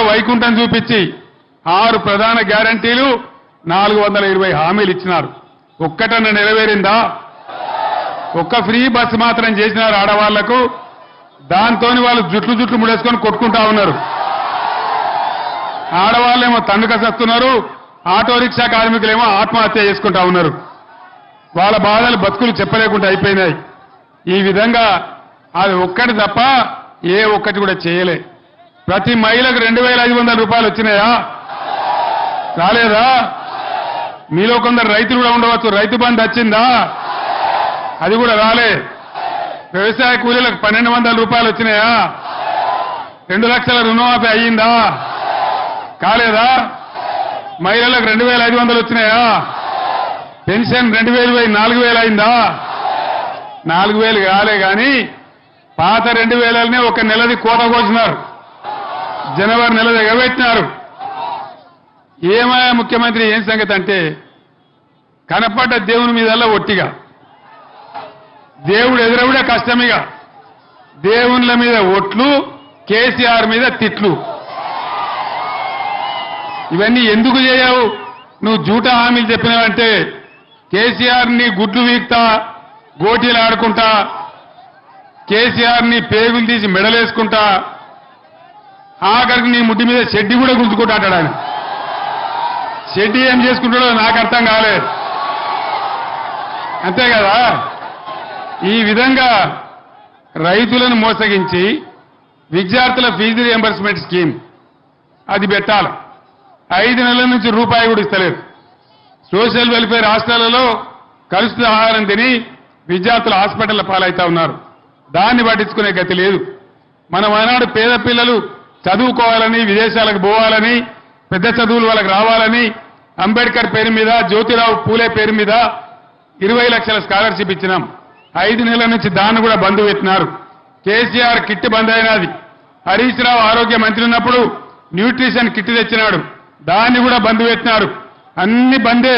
వైకుంఠం చూపించి 6 ప్రధాన గ్యారంటీలు 420 హామీలు ఇచ్చినారు. ఒక్కటన్న నెరవేరిందా? ఒక్క ఫ్రీ బస్ మాత్రం చేసినారు ఆడవాళ్లకు. దాంతోని వాళ్ళు జుట్లు ముడేసుకొని కొట్టుకుంటా ఉన్నారు. ఆడవాళ్ళేమో తండ్రిక సస్తున్నారు, ఆటో రిక్షా కార్మికులేమో ఆత్మహత్య చేసుకుంటా ఉన్నారు. వాళ్ళ బాధలు బతుకులు చెప్పలేకుండా అయిపోయినాయి. ఈ విధంగా అది ఒక్కటి తప్ప ఏ ఒక్కటి కూడా చేయలే. ప్రతి మహిళకు 2500 రూపాయలు వచ్చినాయా? రాలేదా? మీలో కొందరు రైతులు కూడా ఉండవచ్చు. రైతు బంధు వచ్చిందా? అది కూడా రాలే. వ్యవసాయ కూలీలకు 1200 రూపాయలు వచ్చినాయా? 2 లక్షల రుణమాఫీ అయ్యిందా? కాలేదా? మహిళలకు 2500 వచ్చినాయా? పెన్షన్ 2000 పోయి 4000 అయిందా? 4000 కాలే కానీ పాత 2000నే ఒక నెలది కోత కోసినారు. జనవరి నెల ఎగబెట్టినారు. ఏమయ్యా ముఖ్యమంత్రి ఏం సంగతి అంటే కనపడ్డ దేవుని మీదల్లా ఒట్టిగా, దేవుడు ఎదురవుడే కష్టమిగా, దేవుళ్ళ మీద ఒట్లు, కేసీఆర్ మీద తిట్లు. ఇవన్నీ ఎందుకు చేయవు? నువ్వు జూటా హామీలు చెప్పినావంటే కేసీఆర్ ని గుడ్లు వీక్తా, గోటీలు ఆడుకుంటా, కేసీఆర్ ని పేగులు తీసి మెడలేసుకుంటా, ఆఖరికి నీ ముడ్డి మీద షెడ్డి కూడా గుంజుకుంటా అంటాడు ఆయన. షెడ్డి ఏం చేసుకుంటాడో నాకు అర్థం కాలేదు. అంతే కదా? ఈ విధంగా రైతులను మోసగించి విద్యార్థుల ఫీజు రియంబర్స్మెంట్ స్కీమ్ అది పెట్టాలి. 5 నెలల నుంచి రూపాయి కూడా ఇస్తలేదు. సోషల్ వెల్ఫేర్ హాస్టళ్లలో కలుషిత ఆహారం తిని విద్యార్థులు హాస్పిటల్ల పాలవుతా ఉన్నారు. దాన్ని పట్టించుకునే గతి లేదు. మనం ఆనాడు పేద పిల్లలు చదువుకోవాలని, విదేశాలకు పోవాలని, పెద్ద చదువులు వాళ్ళకి రావాలని అంబేద్కర్ పేరు మీద, జ్యోతిరావు పూలే పేరు మీద 20 లక్షల స్కాలర్షిప్ ఇచ్చినాం. 5 నెలల నుంచి దాన్ని కూడా బంద్ పెట్టినారు. కేసీఆర్ కిట్ బంద్ అయినది. హరీష్ రావు ఆరోగ్య మంత్రి ఉన్నప్పుడు న్యూట్రిషన్ కిట్ తెచ్చినాడు. దాన్ని కూడా బంద్ పెట్టినారు. అన్ని బందే.